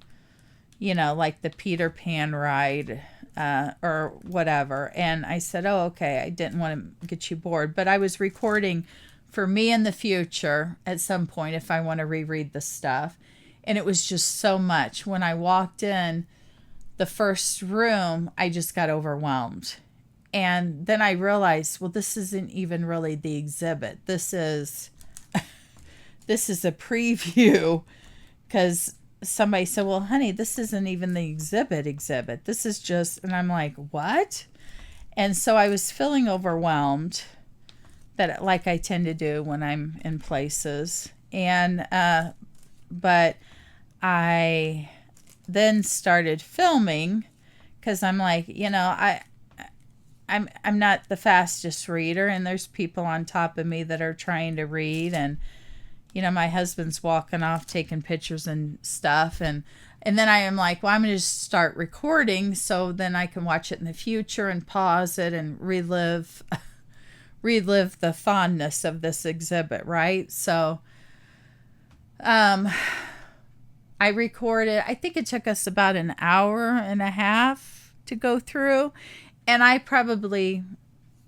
like the Peter Pan ride or whatever. And I said, oh, okay, I didn't want to get you bored. But I was recording for me in the future at some point if I want to reread the stuff. And it was just so much. When I walked in the first room, I just got overwhelmed. And then I realized, well, this isn't even really the exhibit. This is a preview, because somebody said, well, honey, this isn't even the exhibit. This is just, and I'm like, what? And so I was feeling overwhelmed, that like I tend to do when I'm in places. And but I then started filming, because I'm like, I'm not the fastest reader, and there's people on top of me that are trying to read, and my husband's walking off taking pictures and stuff, and then I am like, well, I'm going to just start recording so then I can watch it in the future and pause it and relive the fondness of this exhibit, right? So I recorded, I think it took us about an hour and a half to go through, and I'm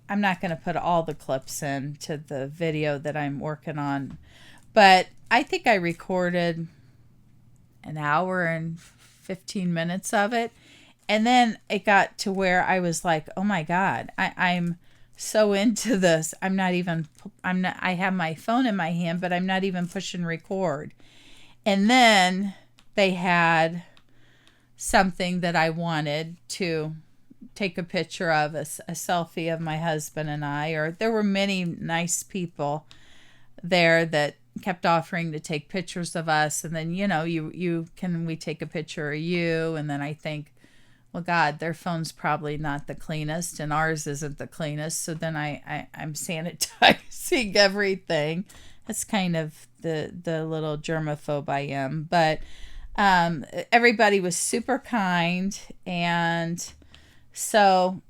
not going to put all the clips in to the video that I'm working on, but I think I recorded an hour and 15 minutes of it. And then it got to where I was like, oh my God, I'm so into this. I have my phone in my hand, but I'm not even pushing record. And then they had something that I wanted to take a picture of, a selfie of my husband and I, or there were many nice people there that kept offering to take pictures of us. And then, we take a picture of you? And then I think, well, God, their phone's probably not the cleanest and ours isn't the cleanest. So then I'm sanitizing everything. That's kind of the little germaphobe I am. But everybody was super kind. And so,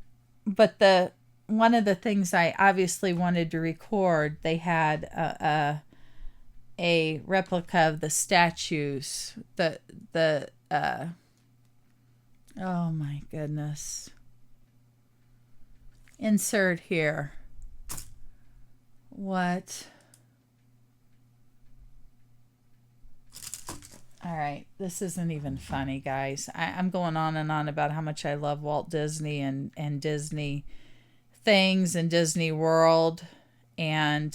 but one of the things I obviously wanted to record, they had a replica of the statues. Oh my goodness. Insert here. What? All right, this isn't even funny, guys. I'm going on and on about how much I love Walt Disney and Disney things and Disney World, and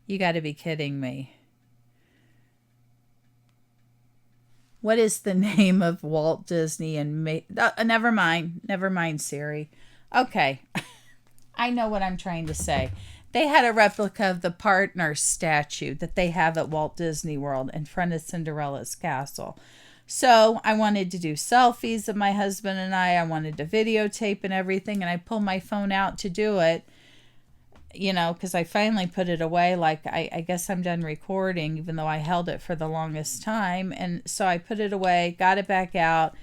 you got to be kidding me. What is the name of Walt Disney and never mind, Siri. Okay, I know what I'm trying to say. They had a replica of the partner statue that they have at Walt Disney World in front of Cinderella's castle. So I wanted to do selfies of my husband and I wanted to videotape and everything, and I pulled my phone out to do it, because I finally put it away. Like, I guess I'm done recording, even though I held it for the longest time. And so I put it away, got it back out,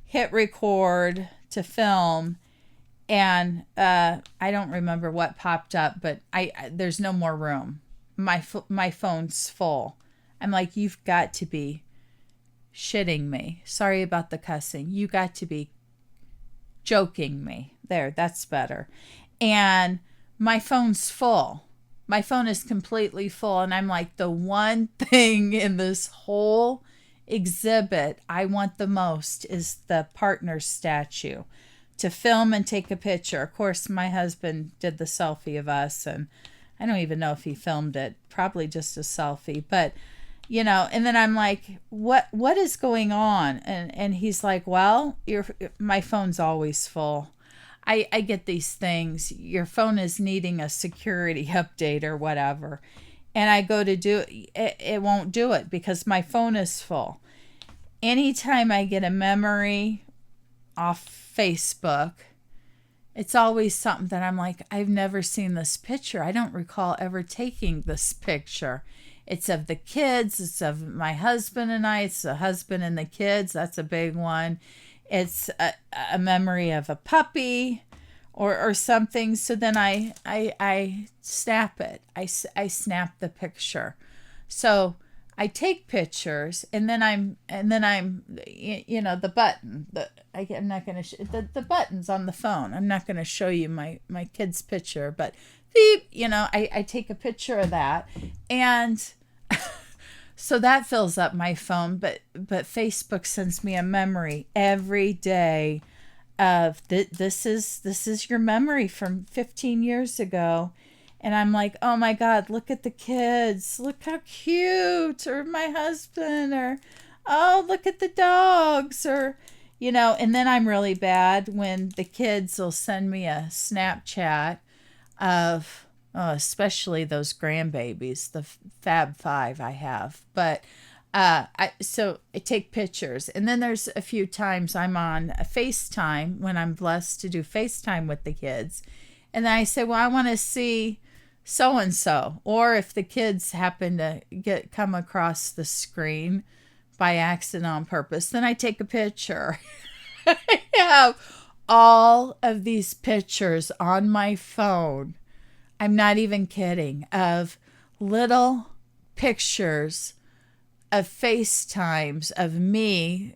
hit record to film, and I don't remember what popped up, but there's no more room. My phone's full. I'm like, you've got to be shitting me. Sorry about the cussing. You got to be joking me. There, that's better. And my phone's full. My phone is completely full. And I'm like, the one thing in this whole exhibit I want the most is the partner statue, to film and take a picture. Of course, my husband did the selfie of us, and I don't even know if he filmed it. Probably just a selfie. But, and then I'm like, what is going on? And he's like, well, my phone's always full. I get these things. Your phone is needing a security update or whatever. And I go to do it. It won't do it because my phone is full. Anytime I get a memory off Facebook, it's always something that I'm like, I've never seen this picture. I don't recall ever taking this picture. It's of the kids. It's of my husband and I. It's the husband and the kids. That's a big one. It's a memory of a puppy or something. So then I snap it. I snap the picture. So I take pictures, and then I'm the button. I'm not going to the buttons on the phone. I'm not going to show you my kid's picture, but beep, I take a picture of that, and so that fills up my phone. But Facebook sends me a memory every day of this is your memory from 15 years ago. And I'm like, oh my God, look at the kids. Look how cute. Or my husband. Or, oh, look at the dogs. Or, And then I'm really bad when the kids will send me a Snapchat of, especially those grandbabies, the Fab Five I have. But I take pictures, and then there's a few times I'm on a FaceTime when I'm blessed to do FaceTime with the kids, and then I say, well, I want to see so and so, or if the kids happen to come across the screen by accident on purpose, then I take a picture. I have all of these pictures on my phone. I'm not even kidding, of little pictures of FaceTimes of me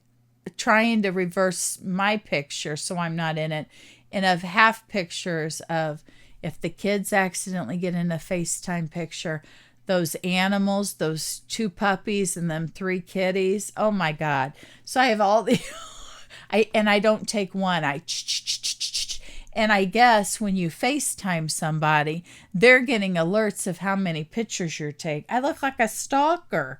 trying to reverse my picture so I'm not in it, and of half pictures of if the kids accidentally get in a FaceTime picture, those animals, those 2 puppies and them 3 kitties. Oh my God. So I have all the I don't take one. And I guess when you FaceTime somebody, they're getting alerts of how many pictures you're taking. I look like a stalker.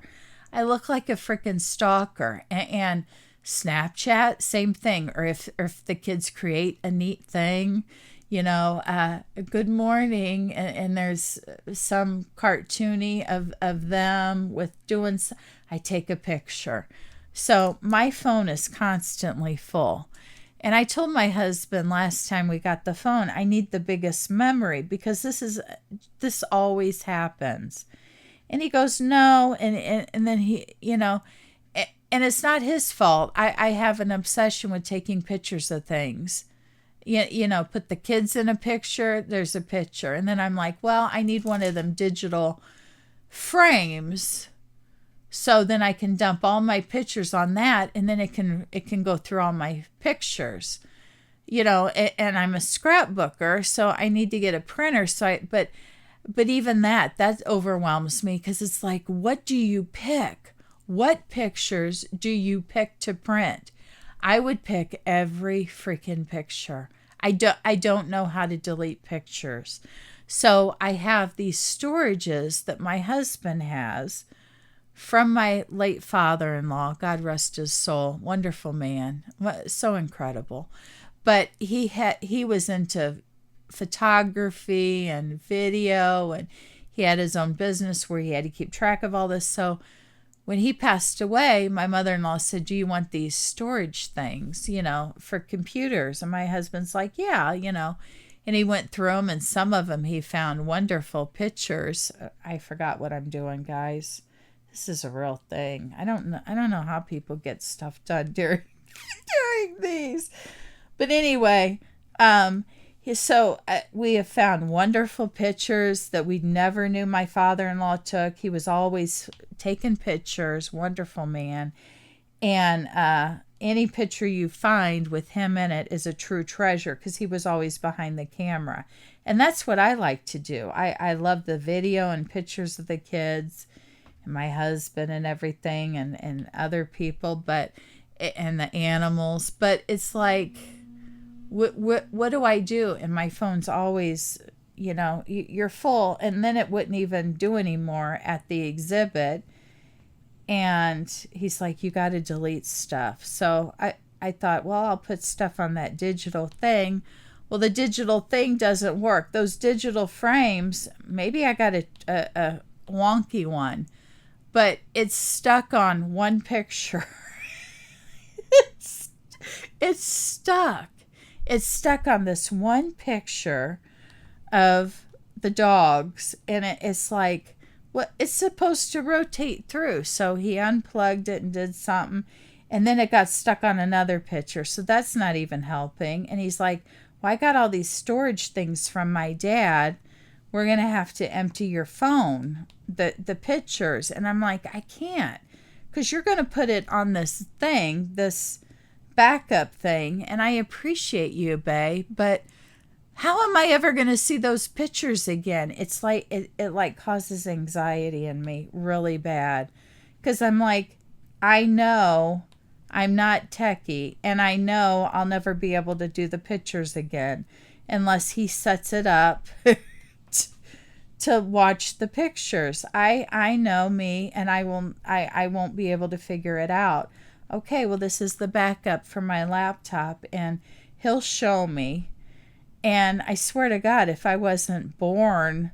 I look like a freaking stalker. And Snapchat, same thing. Or if the kids create a neat thing, good morning, and there's some cartoony of them with doing, I take a picture. So my phone is constantly full. And I told my husband last time we got the phone, I need the biggest memory because this always happens. And he goes, no. And then he, and it's not his fault. I have an obsession with taking pictures of things. Put the kids in a picture, there's a picture. And then I'm like, well, I need one of them digital frames. So then I can dump all my pictures on that, and then it can go through all my pictures, and I'm a scrapbooker, so I need to get a printer. But even that overwhelms me because it's like, what do you pick? What pictures do you pick to print? I would pick every freaking picture. I don't know how to delete pictures. So I have these storages that my husband has from my late father-in-law, God rest his soul, wonderful man, so incredible. But he was into photography and video, and he had his own business where he had to keep track of all this. So when he passed away, my mother-in-law said, do you want these storage things, for computers? And my husband's like, yeah, and he went through them, and some of them he found wonderful pictures. I forgot what I'm doing, guys. This is a real thing. I don't know how people get stuff done during these. But anyway, so we have found wonderful pictures that we never knew my father-in-law took. He was always taking pictures, wonderful man. And any picture you find with him in it is a true treasure because he was always behind the camera. And that's what I like to do. I love the video and pictures of the kids and my husband and everything, and other people, and the animals. But it's like, what do I do? And my phone's always, you're full, and then it wouldn't even do anymore at the exhibit. And he's like, you got to delete stuff. So I thought, well, I'll put stuff on that digital thing. Well, the digital thing doesn't work. Those digital frames, maybe I got a wonky one, but it's stuck on one picture. It's stuck. It's stuck on this one picture of the dogs, and it's like, well, it's supposed to rotate through. So he unplugged it and did something, and then it got stuck on another picture. So that's not even helping. And he's like, well, I got all these storage things from my dad. We're going to have to empty your phone, the pictures. And I'm like, I can't, because you're going to put it on this thing, this backup thing. And I appreciate you, babe, but how am I ever going to see those pictures again? It's like, it like causes anxiety in me really bad. Because I'm like, I know I'm not techie, and I know I'll never be able to do the pictures again unless he sets it up to watch the pictures. I know me, and I won't be able to figure it out. okay, well, this is the backup for my laptop, and he'll show me. And I swear to God, if I wasn't born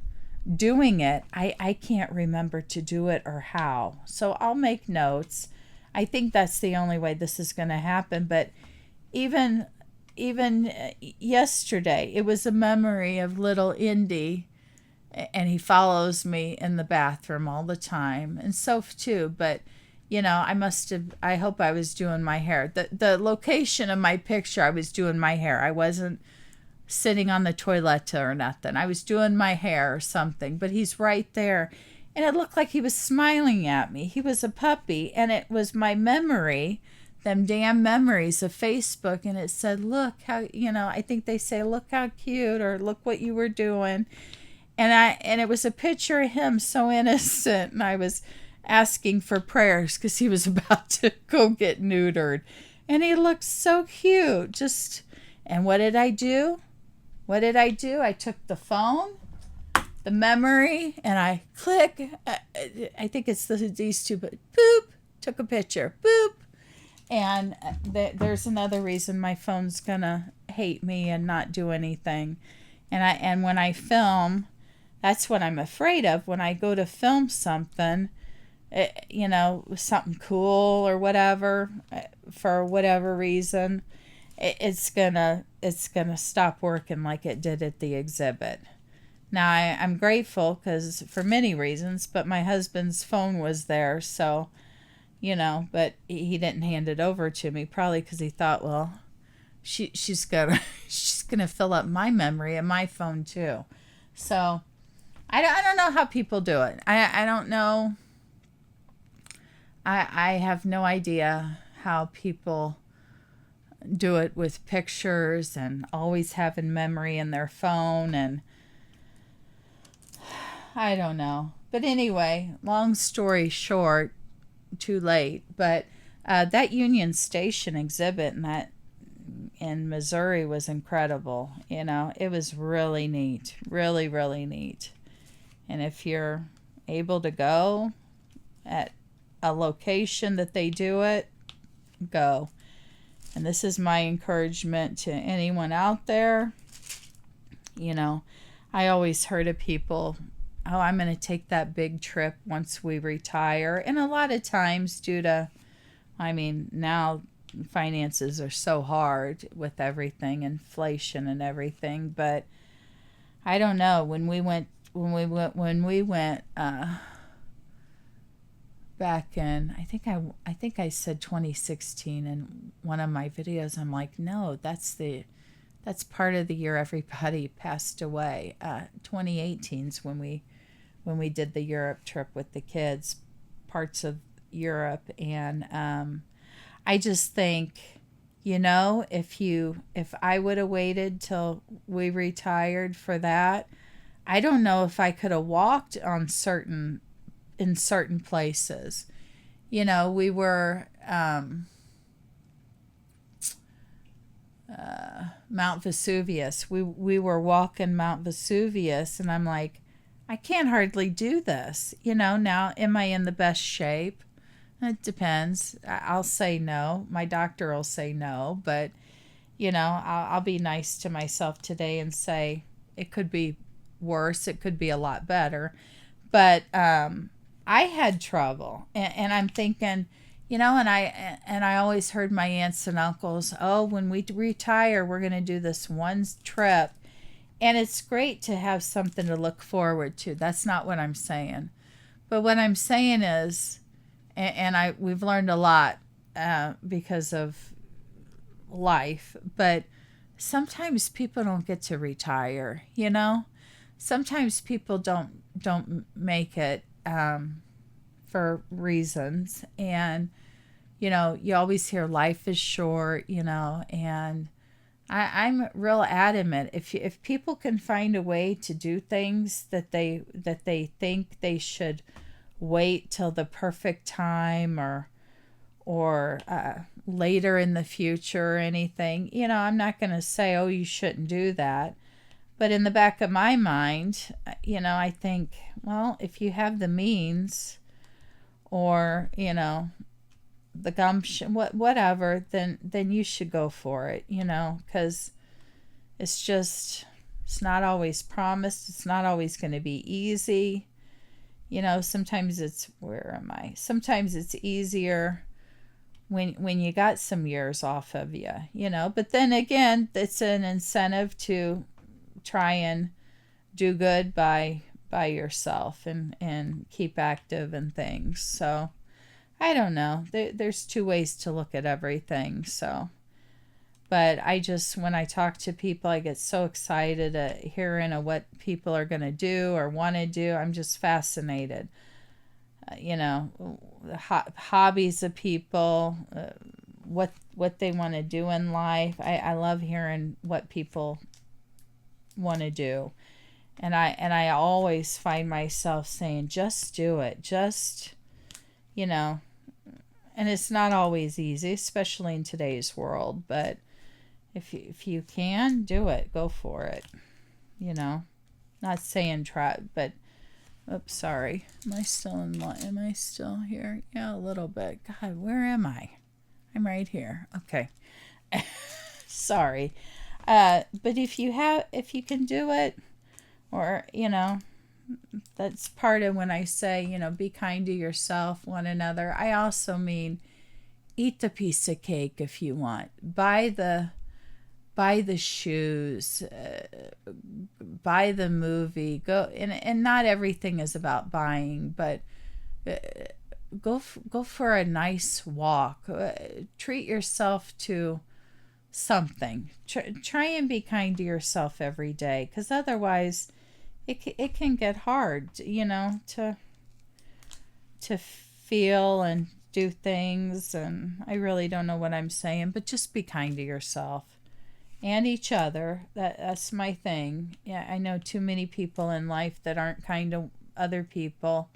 doing it, I can't remember to do it or how. So I'll make notes. I think that's the only way this is going to happen. But even yesterday, it was a memory of little Indy, and he follows me in the bathroom all the time, and Soph too. But I hope I was doing my hair. The location of my picture, I was doing my hair. I wasn't sitting on the toilet or nothing. I was doing my hair or something, but he's right there. And it looked like he was smiling at me. He was a puppy, and it was my memory, them damn memories of Facebook, and it said, look how, I think they say, look how cute, or look what you were doing. And it was a picture of him so innocent, and I was asking for prayers because he was about to go get neutered. And he looked so cute. And what did I do? I took the phone, the memory, and I click. I think it's these two, but boop, took a picture, boop. And there's another reason my phone's gonna hate me and not do anything. And when I film, that's what I'm afraid of. When I go to film something, something cool or whatever, for whatever reason, it's gonna stop working like it did at the exhibit. Now I'm grateful because for many reasons, but my husband's phone was there, so but he didn't hand it over to me, probably because he thought, well, she's gonna fill up my memory and my phone too. So I don't know how people do it. I don't know. I have no idea how people do it with pictures and always having memory in their phone, and I don't know. But anyway, long story short, too late. But that Union Station exhibit in Missouri was incredible. It was really neat, really, really neat. And if you're able to go at a location that they do it, go. And this is my encouragement to anyone out there. I always heard of people, oh, I'm going to take that big trip once we retire. And a lot of times now finances are so hard with everything, inflation and everything. But I don't know, when we went back in, I think I said 2016 in one of my videos. I'm like, no, that's part of the year everybody passed away. 2018's when we did the Europe trip with the kids, parts of Europe. And I just think, if I would have waited till we retired for that, I don't know if I could have walked in certain places. We were Mount Vesuvius. We were walking Mount Vesuvius, and I'm like, I can't hardly do this. Now, am I in the best shape? It depends. I'll say no. My doctor will say no, but I'll be nice to myself today and say it could be worse. It could be a lot better. But I had trouble, and I'm thinking, and I always heard my aunts and uncles, oh, when we retire, we're going to do this one trip. And it's great to have something to look forward to. That's not what I'm saying. But what I'm saying is, we've learned a lot because of life, but sometimes people don't get to retire, Sometimes people don't make it for reasons. And, you always hear life is short, and I'm real adamant. If people can find a way to do things that they think they should wait till the perfect time or later in the future or anything, I'm not going to say, oh, you shouldn't do that. But in the back of my mind, I think, well, if you have the means or, the gumption, whatever, then you should go for it, because it's not always promised. It's not always going to be easy. Sometimes where am I? Sometimes it's easier when you got some years off of you, but then again, it's an incentive to try and do good by yourself and keep active and things. So I don't know. There's two ways to look at everything. So, but when I talk to people, I get so excited at hearing of what people are going to do or want to do. I'm just fascinated. Hobbies of people, what they want to do in life. I love hearing what people want to do. And I always find myself saying, just do it. Just, and it's not always easy, especially in today's world. But if you can, do it. Go for it. Not saying try, but, oops, sorry. Am I still in line? Am I still here? Yeah, a little bit. God, where am I? I'm right here. Okay. Sorry. But if you can do it, or, that's part of when I say, be kind to yourself, one another. I also mean eat the piece of cake if you want. Buy the shoes, buy the movie. Go and not everything is about buying, but go for a nice walk. Treat yourself to something. Try and be kind to yourself every day, because otherwise it can get hard, to feel and do things. And I really don't know what I'm saying, but just be kind to yourself and each other. That's my thing. Yeah, I know too many people in life that aren't kind to other people,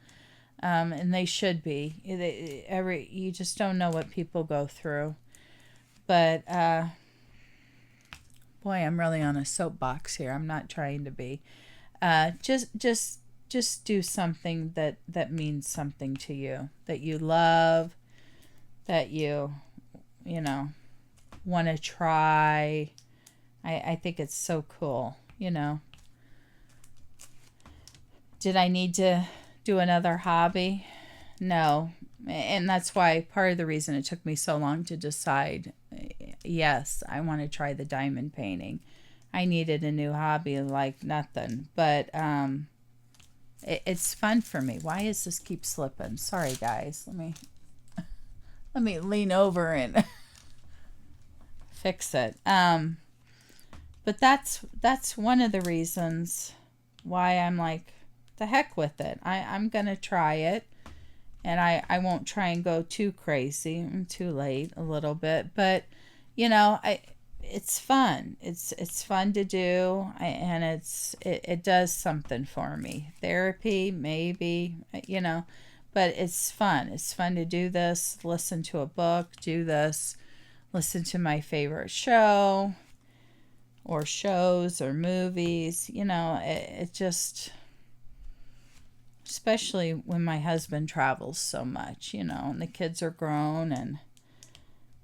and they should be. You just don't know what people go through. But boy, I'm really on a soapbox here. I'm not trying to be. Just do something that means something to you, that you love, that you want to try. I think it's so cool, Did I need to do another hobby? No. And that's why part of the reason it took me so long to decide, yes, I want to try the diamond painting. I needed a new hobby like nothing. But it's fun for me. Why does this keep slipping? Sorry, guys. Let me lean over and fix it. But that's one of the reasons why I'm like, the heck with it. I'm going to try it. And I won't try and go too crazy. I'm too late a little bit. But, it's fun. It's fun to do. And it does something for me. Therapy, maybe, But it's fun. It's fun to do this. Listen to a book. Do this. Listen to my favorite show. Or shows or movies. It just... Especially when my husband travels so much, and the kids are grown. And,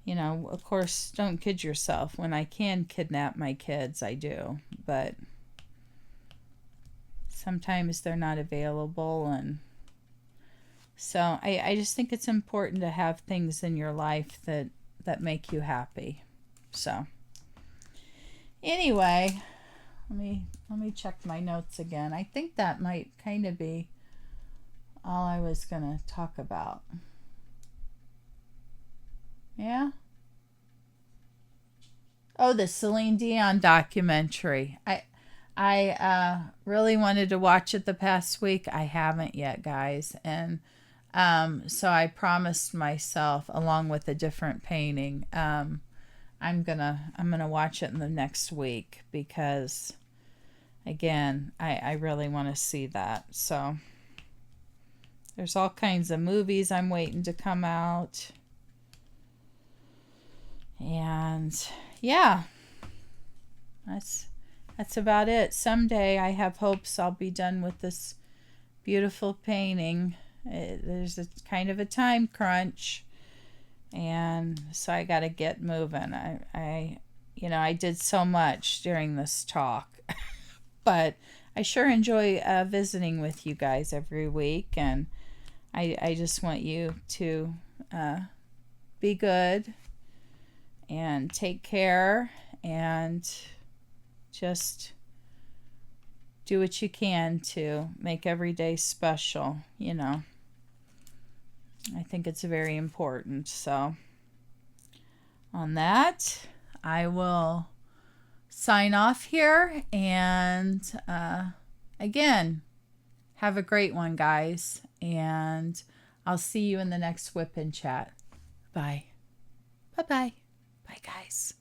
of course, don't kid yourself. When I can kidnap my kids, I do. But sometimes they're not available. And so I just think it's important to have things in your life that make you happy. So anyway, let me check my notes again. I think that might kind of be all I was going to talk about. Yeah? Oh, the Celine Dion documentary. I really wanted to watch it the past week. I haven't yet, guys. And so I promised myself, along with a different painting, I'm gonna watch it in the next week, because again, I really want to see that. So there's all kinds of movies I'm waiting to come out. And yeah, that's about it. Someday I have hopes I'll be done with this beautiful painting. There's a kind of a time crunch. And so I got to get moving. I did so much during this talk, but I sure enjoy visiting with you guys every week. And I just want you to be good and take care and just do what you can to make every day special. I think it's very important. So on that, I will sign off here. And again, have a great one, guys. And I'll see you in the next Whip and Chat. Bye. Bye-bye. Bye, guys.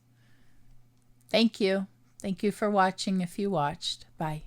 Thank you. Thank you for watching if you watched. Bye.